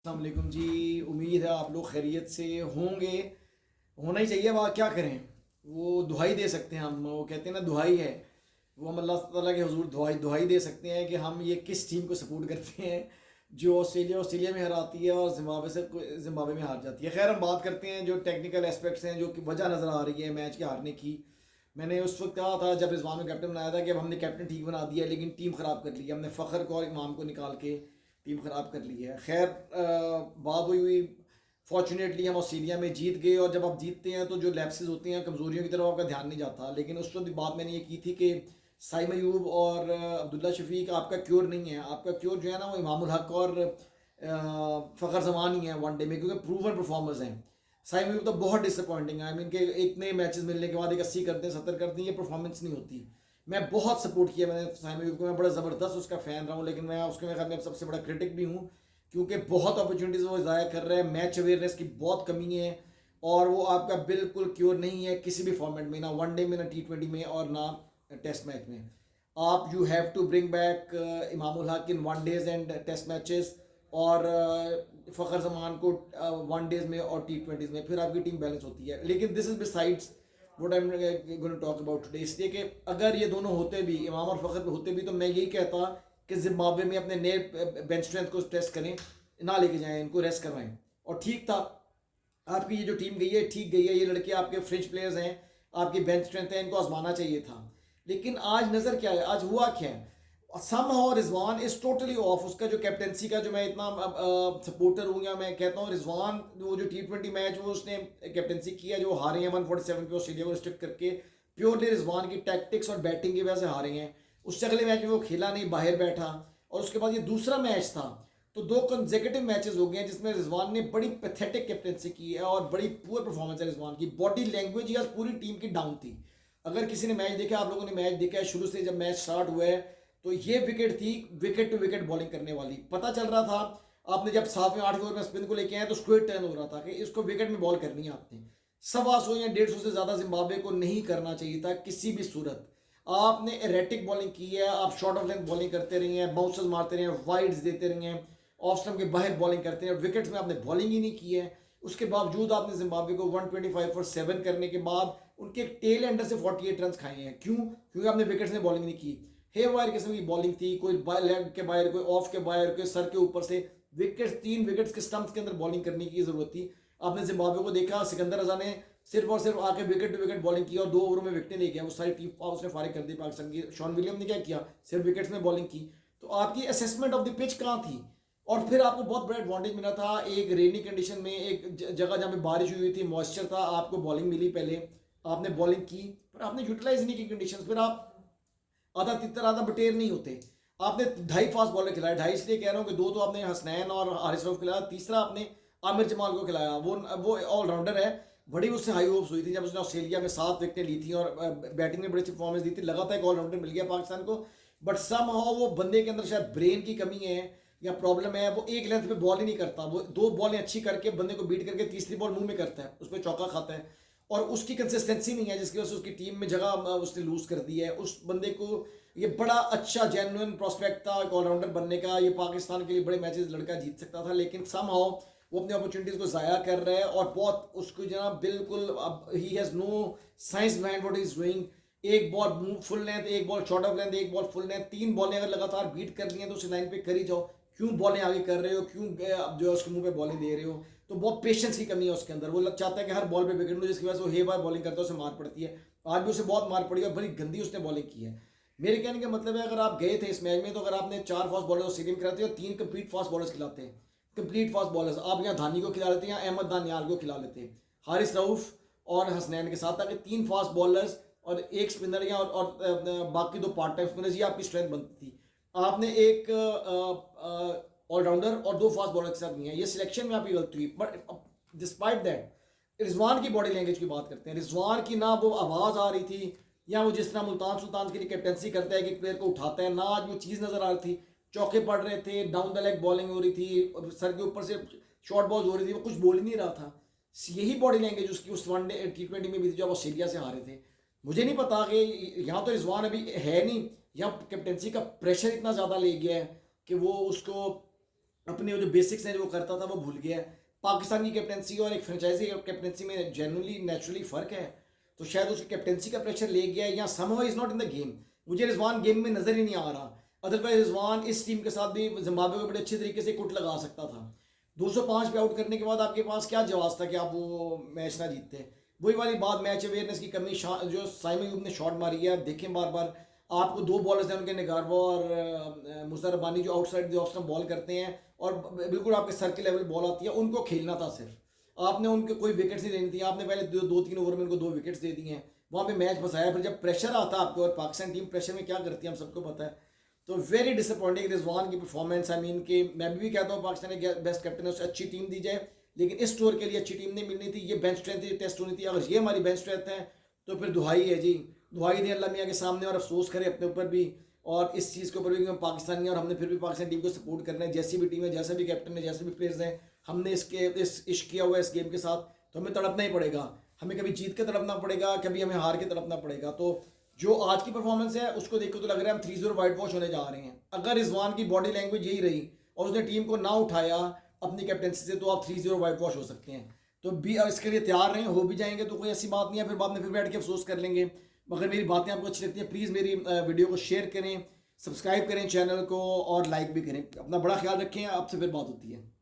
अस्सलाम वालेकुम जी। उम्मीद है आप लोग खैरियत से होंगे। होना ही चाहिए। वह क्या करें, वो दुहाई दे सकते हैं। हम वो कहते हैं ना, दुहाई है वो, हम अल्लाह ताला के हुजूर दुहाई दुहाई दे सकते हैं कि हम ये किस टीम को सपोर्ट करते हैं जो ऑस्ट्रेलिया में हराती है और जिम्बाब्वे में हार जाती है। खैर, हम बात करते हैं जो टेक्निकल एस्पेक्ट्स हैं, जो कि वजह नज़र आ रही है मैच के हारने की। मैंने उस वक्त कहा था जब रिजवान को कैप्टन बनाया था कि अब हमने कैप्टन ठीक बना दिया, लेकिन टीम ख़राब कर ली है। हमने फ़खर को और इमाम को निकाल के टीम ख़राब कर ली है। खैर, बात हुई फॉर्चुनेटली हम ऑस्ट्रेलिया में जीत गए, और जब आप जीतते हैं तो जो लैप्सेस होते हैं, कमज़ोरियों की तरफ आपका ध्यान नहीं जाता। लेकिन उस वक्त बात मैंने ये की थी कि साइम अयूब और अब्दुल्ला शफीक आपका क्योर नहीं है। आपका क्योर जो है ना, वो इमामुल हक और फ़खर जमान ही है वनडे में, क्योंकि प्रूवन परफॉर्मर्स हैं। साइम अयूब तो बहुत डिसअपॉइंटिंग है। आई मीन के इतने मैचेस मिलने के बाद एक 80 करते हैं, 70 करते हैं, ये परफॉर्मेंस नहीं होती। मैं बहुत सपोर्ट किया मैंने साइम अयूब को, मैं बड़ा ज़बरदस्त उसका फ़ैन रहा हूँ, लेकिन मैं उसके में सबसे बड़ा क्रिटिक भी हूँ, क्योंकि बहुत अपॉर्चुनिटीज़ वो ज़ाया कर रहा है। मैच अवेयरनेस की बहुत कमी है, और वो आपका बिल्कुल क्योर नहीं है किसी भी फॉर्मेट में, ना वनडे में, ना T20 में, और ना टेस्ट मैच में। आप you have to bring back Imamul Haq in one days and test matches, और फ़खर जमान को वन डेज में और T20s में, फिर आपकी टीम बैलेंस होती है। लेकिन this is besides what I am going to talk about today. इसलिए कि अगर ये दोनों होते भी, इमाम और फ़खर होते भी, तो मैं यही कहता कि जिम्बाब्वे में अपने नए बेंच स्ट्रेंथ को टेस्ट करें, ना लेके जाएं, इनको रेस्ट करवाएं। और ठीक था, आपकी ये जो टीम गई है ठीक गई है। ये लड़के आपके फ्रेंच प्लेयर्स हैं, आपकी बेंच स्ट्रेंथ है, इनको आजमाना चाहिए था। लेकिन आज नज़र क्या है, आज हुआ क्या है? Somehow Rizwan is totally off. उसका जो कैप्टनसी का जो मैं इतना सपोर्टर हूँ, या मैं कहता हूँ रिजवान, वो जो T20 मैच वो उसने कैप्टनसी किया, जो हारे हैं 147 पे ऑस्ट्रेलिया को रिस्ट्रिक्ट करके, प्योरली रिजवान की टैक्टिक्स और बैटिंग की वजह से हारे हैं। उससे अगले मैच में वो खेला नहीं, बाहर बैठा। और उसके बाद ये दूसरा मैच था, तो दो कंसेक्यूटिव मैचेस हो गए हैं जिसमें रिजवान ने बड़ी पैथेटिक कैप्टनसी की है, और बड़ी पुअर परफॉर्मेंस है रिजवान की। बॉडी लैंग्वेज आज पूरी टीम की डाउन थी। अगर किसी ने मैच देखा, आप लोगों ने मैच देखा है शुरू से, जब मैच स्टार्ट हुआ है, तो ये विकेट थी विकेट टू विकेट बॉलिंग करने वाली। पता चल रहा था, आपने जब 7वें 8वें ओवर में स्पिन को लेके आए तो स्क्वेयर टर्न हो रहा था कि इसको विकेट में बॉल करनी है आपने। 125 या 150 से ज़्यादा जिम्बाब्वे को नहीं करना चाहिए था किसी भी सूरत। आपने एरेटिक बॉलिंग की है, आप शॉर्ट ऑफ लेंथ बॉलिंग करते रहे हैं, बाउंसर्स मारते रहे हैं, वाइड्स देते रहे हैं, ऑफ स्टंप के बाहर बॉलिंग करते हैं, विकेट्स में आपने बॉलिंग ही नहीं की है। उसके बावजूद आपने जिम्बाब्वे को 125 फॉर 7 करने के बाद उनके टेल एंडर से 48 रन खाए हैं। क्यों? क्योंकि आपने विकेट्स में बॉलिंग नहीं की। हे वायर किस्म की बॉलिंग थी, कोई लेग के बाहर, कोई ऑफ के बाहर, कोई सर के ऊपर से। विकेट्स, 3 विकेट्स के स्टंप्स के अंदर बॉलिंग करने की जरूरत थी। आपने जिम्बाब्वे को देखा, सिकंदर रजा ने सिर्फ और सिर्फ आके विकेट टू विकेट बॉलिंग की, और 2 ओवरों में विकेट ले गया। वो सारी टीम उसने फारिग कर दी पाकिस्तान की। शॉन विलियम ने क्या किया? सिर्फ विकेट्स में बॉलिंग की। तो आपकी असेसमेंट ऑफ द पिच कहाँ थी? और फिर आपको बहुत बड़ा एडवांटेज मिला था, एक रेनी कंडीशन में, एक जगह जहाँ पे बारिश हुई थी, मॉइस्चर था, आपको बॉलिंग मिली। पहले आपने बॉलिंग की, पर आपने यूटिलाइज नहीं की कंडीशंस। फिर आप आधा तितर आधा बटेर नहीं होते। आपने 2.5 फास्ट बॉलर खिलाया। 2.5 इसलिए कह रहा हूँ कि 2 तो आपने हसनैन और हारिस रऊफ खिलाया, तीसरा आपने आमिर जमाल को खिलाया। वो ऑलराउंडर है। बड़ी उससे हाई होप्स हुई थी जब उसने ऑस्ट्रेलिया में 7 विकेटें ली थी और बैटिंग में बड़ी अच्छी परफॉर्मेंस दी थी। लगा था एक ऑलराउंडर मिल गया पाकिस्तान को, बट समहाउ वो बंदे के अंदर शायद ब्रेन की कमी है या प्रॉब्लम है। वो एक लेंथ पे बॉल ही नहीं करता। वो 2 बॉलें अच्छी करके बंदे को बीट करके तीसरी बॉल मुंह में करता है, उस पर चौका खाता है। और उसकी कंसिस्टेंसी नहीं है, जिसकी वजह से उसकी टीम में जगह उसने लूज कर दी है। उस बंदे को, ये बड़ा अच्छा जेन्युइन प्रोस्पेक्ट था एक ऑलराउंडर बनने का। ये पाकिस्तान के लिए बड़े मैचेस लड़का जीत सकता था, लेकिन समहाउ वो अपनी अपॉर्चुनिटीज को ज़ाया कर रहा है। और बहुत उसको जनाब बिल्कुल, अब he has no science behind what he is doing. एक बॉल फुल लेंथ, एक बॉल शॉर्ट ऑफ लेंथ, एक बॉल फुल लेंथ, 3 बॉलें अगर लगातार बीट कर ली हैं तो उसे लाइन पे कर ही जाओ। क्यों बॉलें आगे कर रहे हो? क्यों अब जो है उसके मुंह पे बॉलें दे रहे हो? तो बहुत पेशेंस की कमी है उसके अंदर। वो चाहता है कि हर बॉल पे विकेट लो, जिसकी वजह से वो हे बार बॉलिंग करता है, उसे मार पड़ती है। आज भी उसे बहुत मार पड़ी है और बड़ी गंदी उसने बॉलिंग की है। मेरे कहने का मतलब है, अगर आप गए थे इस मैच में, तो अगर आपने 4 फास्ट बॉलर स्टेडियम खिलाते और 3 कंप्लीट फास्ट बॉलर्स खिलाते हैं, कंप्लीट फास्ट बॉलर्स, आप यहाँ धानी को खिला लेते हैं, यहाँ अहमद दानियाल को खिला लेते हैं, हारिस रऊफ और हसनैन के साथ, ताकि 3 फास्ट बॉलर्स और एक स्पिनर या और बाकी 2 पार्ट टाइम स्पिनर्स, ये आपकी स्ट्रेंथ बनती थी। आपने एक ऑलराउंडर और 2 फास्ट बॉलर के साथ नहीं है। ये सिलेक्शन में आपकी गलती हुई। बट डिस्पाइट दैट, रिजवान की बॉडी लैंग्वेज की बात करते हैं। रिजवान की ना वो आवाज़ आ रही थी, या वो जिस तरह मुल्तान सुल्तान के लिए कैप्टनसी करता है कि प्लेयर को उठाता है, ना आज वो चीज़ नज़र आ रही थी। चौके पड़ रहे थे, डाउन द लेग बॉलिंग हो रही थी, सर के ऊपर से शॉर्ट बॉल हो रही थी, वो कुछ बोल ही नहीं रहा था। यही बॉडी लैंग्वेज उसकी उस वनडे T20 में भी थी जब ऑस्ट्रेलिया से हारे थे। मुझे नहीं पता कि यहाँ तो रिजवान अभी है नहीं, यहाँ कैप्टनसी का प्रेशर इतना ज़्यादा ले गया है कि वो उसको अपने जो बेसिक्स हैं जो वो करता था वो भूल गया है। पाकिस्तान की कैप्टनसी और एक फ्रेंचाइजी कैप्टनसी में जनरली नेचुरली फ़र्क है, तो शायद उसकी कैप्टनसी का प्रेशर ले गया है, या somehow is not in the game. मुझे रिजवान गेम में नज़र ही नहीं आ रहा। अदरवाइज रिजवान इस टीम के साथ भी जिम्बाब्वे को बड़े अच्छे तरीके से कुट लगा सकता था। 205 पे आउट करने के बाद आपके पास क्या जवाब था कि आप वो मैच ना जीतते। वही वाली बात, मैच अवेयरनेस की कमी। जो साइमन अयूब ने शॉट मारी है, आप देखें बार बार आपको दो बॉलर्स हैं उनके, निगारवा और मुजर रब्बानी, जो outside the off stump ball करते हैं और बिल्कुल आपके सर के लेवल बॉल आती है, उनको खेलना था सिर्फ। आपने उनको कोई विकेट्स नहीं देनी थी, आपने पहले दो तीन ओवर में उनको 2 विकेट्स दे दिए हैं, वहाँ पे मैच फंसाया। फिर जब प्रेशर आता है आपके, और पाकिस्तान टीम प्रेशर में क्या करती है हम सबको पता है। तो वेरी डिसअपॉइंटिंग रिजवान की परफॉर्मेंस। आई मीन कि मैं भी कहता हूँ पाकिस्तान के बेस्ट कैप्टन है, उसे अच्छी टीम दी जाए, लेकिन इस टूर के लिए अच्छी टीम नहीं मिलनी थी। ये बेंच स्ट्रेंथ टेस्ट होनी थी। अगर ये हमारी बेंच स्ट्रेंथ है तो फिर दुहाई है जी, दुहाई दे अल्लाह मियाँ के सामने, और अफसोस करें अपने ऊपर भी और इस चीज़ के ऊपर भी कि हम पाकिस्तानी हैं और हमने फिर भी पाकिस्तान टीम को सपोर्ट करना है। जैसी भी टीम है, जैसा भी कैप्टन है, जैसे भी प्लेयर्स हैं, हमने इस इश्क किया हुआ है इस गेम के साथ, तो हमें तड़पना ही पड़ेगा। हमें कभी जीत के तड़पना पड़ेगा, कभी हमें हार के तड़पना पड़ेगा। तो जो आज की परफॉर्मेंस है उसको देखो तो लग रहा है हम 3-0 वाइट वॉश होने जा रहे हैं। अगर रिजवान की बॉडी लैंग्वेज यही रही और उसने टीम को ना उठाया अपनी कैप्टनसी से, तो आप 3-0 वाइट वॉश हो सकते हैं। तो भी इसके लिए तैयार रहें, हो भी जाएंगे तो कोई ऐसी बात नहीं है, फिर बाद में फिर बैठ के अफसोस कर लेंगे। मगर मेरी बातें आपको अच्छी लगती हैं, प्लीज़ मेरी वीडियो को शेयर करें, सब्सक्राइब करें चैनल को और लाइक भी करें। अपना बड़ा ख्याल रखें, आपसे फिर बात होती है।